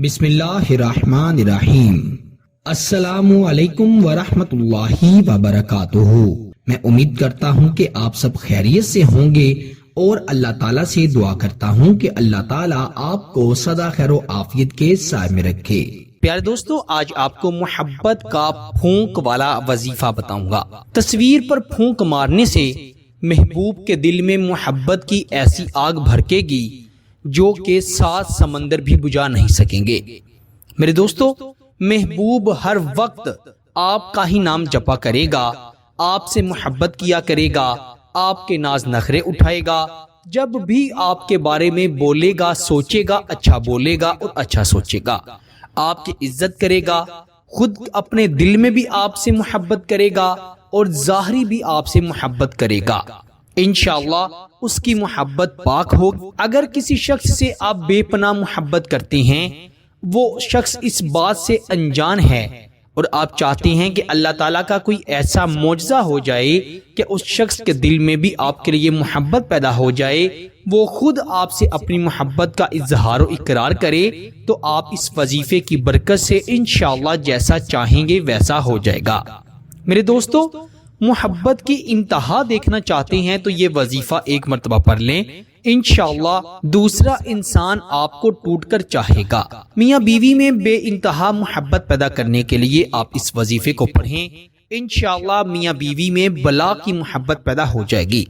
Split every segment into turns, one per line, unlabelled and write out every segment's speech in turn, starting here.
بسم اللہ الرحمن الرحیم۔ السلام علیکم ورحمۃ اللہ وبرکاتہ۔ میں امید کرتا ہوں کہ آپ سب خیریت سے ہوں گے اور اللہ تعالیٰ سے دعا کرتا ہوں کہ اللہ تعالیٰ آپ کو سدا خیر و عافیت کے سائے میں رکھے۔
پیارے دوستو، آج آپ کو محبت کا پھونک والا وظیفہ بتاؤں گا۔ تصویر پر پھونک مارنے سے محبوب کے دل میں محبت کی ایسی آگ بھڑکے گی جو کہ 7 سمندر بھی بجھا نہیں سکیں گے۔ میرے دوستو، محبوب ہر وقت آپ کا ہی نام جپا کرے گا، آپ سے محبت کیا کرے گا، آپ کے ناز نخرے اٹھائے گا، جب بھی آپ کے بارے میں بولے گا سوچے گا، اچھا بولے گا اور اچھا سوچے گا، آپ کی عزت کرے گا، خود اپنے دل میں بھی آپ سے محبت کرے گا اور ظاہری بھی آپ سے محبت کرے گا۔ انشاءاللہ اس کی محبت پاک ہوگی۔ اگر کسی شخص سے آپ بے پناہ محبت کرتے ہیں، وہ شخص اس بات سے انجان ہے اور آپ چاہتے ہیں کہ اللہ تعالیٰ کا کوئی ایسا معجزہ ہو جائے کہ اس شخص کے دل میں بھی آپ کے لیے محبت پیدا ہو جائے، وہ خود آپ سے اپنی محبت کا اظہار و اقرار کرے، تو آپ اس وظیفے کی برکت سے انشاءاللہ جیسا چاہیں گے ویسا ہو جائے گا۔ میرے دوستو، محبت کی انتہا دیکھنا چاہتے ہیں تو یہ وظیفہ ایک مرتبہ پڑھ لیں، انشاءاللہ دوسرا انسان آپ کو ٹوٹ کر چاہے گا۔ میاں بیوی میں بے انتہا محبت پیدا کرنے کے لیے آپ اس وظیفے کو پڑھیں، انشاءاللہ میاں بیوی میں بلا کی محبت پیدا ہو جائے گی۔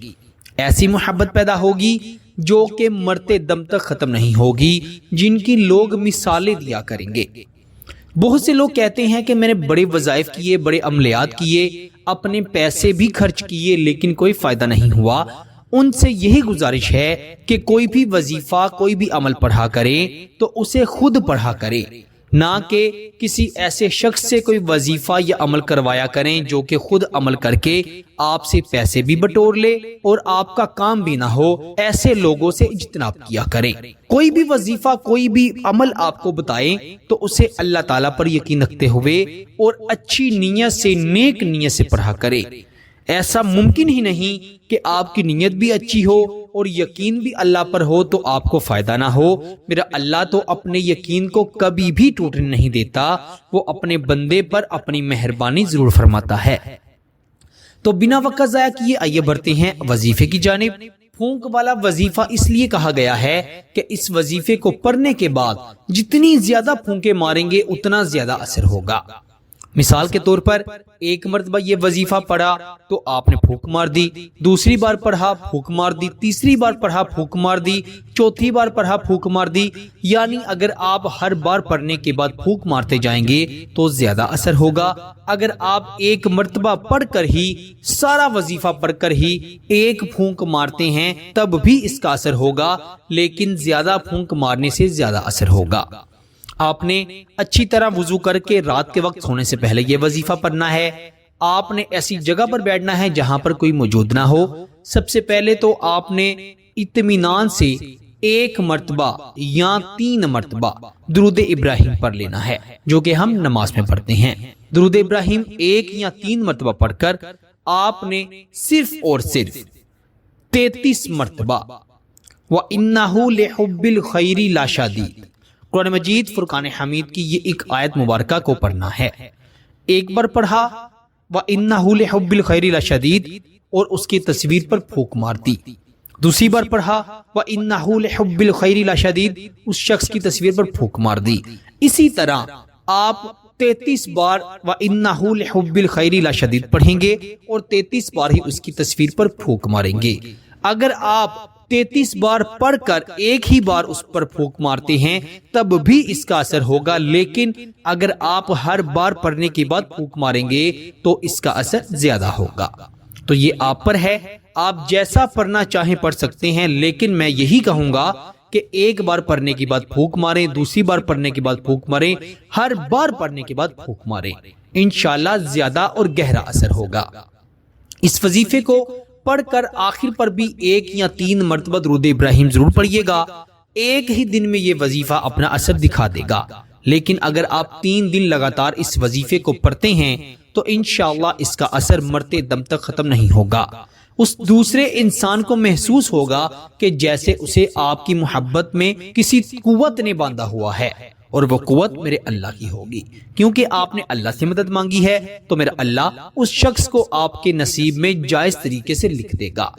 ایسی محبت پیدا ہوگی جو کہ مرتے دم تک ختم نہیں ہوگی، جن کی لوگ مثالیں دیا کریں گے۔ بہت سے لوگ کہتے ہیں کہ میں نے بڑے وظائف کیے، بڑے عملیات کیے، اپنے پیسے بھی خرچ کیے، لیکن کوئی فائدہ نہیں ہوا۔ ان سے یہی گزارش ہے کہ کوئی بھی وظیفہ، کوئی بھی عمل پڑھا کرے تو اسے خود پڑھا کرے، نہ کہ کسی ایسے شخص سے کوئی وظیفہ یا عمل کروایا کریں جو کہ خود عمل کر کے آپ سے پیسے بھی بٹور لے اور آپ کا کام بھی نہ ہو۔ ایسے لوگوں سے اجتناب کیا کریں۔ کوئی بھی وظیفہ، کوئی بھی عمل آپ کو بتائیں تو اسے اللہ تعالیٰ پر یقین رکھتے ہوئے اور اچھی نیت سے، نیک نیت سے پڑھا کرے۔ ایسا ممکن ہی نہیں کہ آپ کی نیت بھی اچھی ہو اور یقین بھی اللہ پر ہو تو آپ کو فائدہ نہ ہو۔ میرا اللہ تو اپنے یقین کو کبھی بھی ٹوٹنے نہیں دیتا، وہ اپنے بندے پر اپنی مہربانی ضرور فرماتا ہے۔ تو بنا وقت ضائع کیے آئیے بڑھتے ہیں وظیفے کی جانب۔ پھونک والا وظیفہ اس لیے کہا گیا ہے کہ اس وظیفے کو پڑھنے کے بعد جتنی زیادہ پھونکے ماریں گے اتنا زیادہ اثر ہوگا۔ مثال کے طور پر ایک مرتبہ یہ وظیفہ پڑھا تو آپ نے پھونک مار دی، دوسری بار پڑھا پھونک مار دی، تیسری بار پڑھا پھونک مار دی، چوتھی بار پڑھا پھونک مار دی۔ یعنی اگر آپ ہر بار پڑھنے کے بعد پھونک مارتے جائیں گے تو زیادہ اثر ہوگا۔ اگر آپ ایک مرتبہ پڑھ کر ہی، سارا وظیفہ پڑھ کر ہی ایک پھونک مارتے ہیں تب بھی اس کا اثر ہوگا، لیکن زیادہ پھونک مارنے سے زیادہ اثر ہوگا۔ آپ نے اچھی طرح وضو کر کے رات کے وقت سونے سے پہلے یہ وظیفہ پڑھنا ہے۔ آپ نے ایسی جگہ پر بیٹھنا ہے جہاں پر کوئی موجود نہ ہو۔ سب سے پہلے تو آپ نے اطمینان سے 1 مرتبہ یا 3 مرتبہ درود ابراہیم پڑھ لینا ہے، جو کہ ہم نماز میں پڑھتے ہیں۔ درود ابراہیم 1 یا 3 مرتبہ پڑھ کر آپ نے صرف اور صرف 33 مرتبہ وَإِنَّهُ لِحُبِّ الْخَيْرِ لَشَدِيدٌ قرآن مجید فرقان حمید کی یہ ایک آیت مبارکہ کو پڑھنا ہے۔ ایک بار پڑھا وَإِنَّهُ لِحُبِّ الْخَيْرِ لَشَدِيدٌ اور اس کی تصویر پر پھونک مار دی۔ دوسری بار پڑھا وَإِنَّهُ لِحُبِّ الْخَيْرِ لَشَدِيدٌ، اس شخص کی تصویر پر پھونک مار دی۔ اسی طرح آپ 33 بار وَإِنَّهُ لِحُبِّ الْخَيْرِ لَشَدِيدٌ پڑھیں گے اور 33 بار ہی اس کی تصویر پر پھونک ماریں گے۔ اگر آپ 33 بار پڑھ کر ایک ہی بار اس پر پھونک مارتے ہیں تب بھی اس کا اثر ہوگا، لیکن اگر آپ ہر بار پڑھنے کے بعد پھونک ماریں گے تو اس کا اثر زیادہ ہوگا۔ تو یہ آپ پر ہے، آپ جیسا پڑھنا چاہیں پڑھ سکتے ہیں، لیکن میں یہی کہوں گا کہ ایک بار پڑھنے کے بعد پھونک ماریں، دوسری بار پڑھنے کے بعد پھونک ماریں، ہر بار پڑھنے کے بعد پھونک ماریں، انشاءاللہ زیادہ اور گہرا اثر ہوگا۔ اس وظیفے کو پڑھ کر آخر پر بھی 1 یا 3 مرتبہ درود ابراہیم ضرور پڑھیے گا۔ ایک ہی دن میں یہ وظیفہ اپنا اثر دکھا دے گا، لیکن اگر آپ 3 دن لگاتار اس وظیفے کو پڑھتے ہیں تو انشاءاللہ اس کا اثر مرتے دم تک ختم نہیں ہوگا۔ اس دوسرے انسان کو محسوس ہوگا کہ جیسے اسے آپ کی محبت میں کسی قوت نے باندھا ہوا ہے، اور وہ قوت میرے اللہ کی ہوگی، کیونکہ آپ نے اللہ سے مدد مانگی ہے تو میرا اللہ اس شخص کو آپ کے نصیب میں جائز طریقے سے لکھ دے گا۔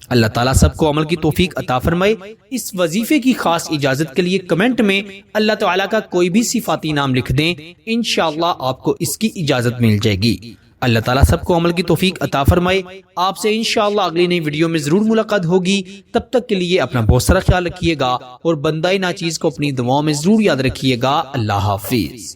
اللہ تعالیٰ سب کو عمل کی توفیق عطا فرمائے۔ اس وظیفے کی خاص اجازت کے لیے کمنٹ میں اللہ تعالیٰ کا کوئی بھی صفاتی نام لکھ دیں، انشاءاللہ آپ کو اس کی اجازت مل جائے گی۔ اللہ تعالیٰ سب کو عمل کی توفیق عطا فرمائے۔ آپ سے انشاءاللہ اگلی نئی ویڈیو میں ضرور ملاقات ہوگی۔ تب تک کے لیے اپنا بہت سارا خیال رکھیے گا اور بندہ ناچیز کو اپنی دعاؤں میں ضرور یاد رکھیے گا۔ اللہ حافظ۔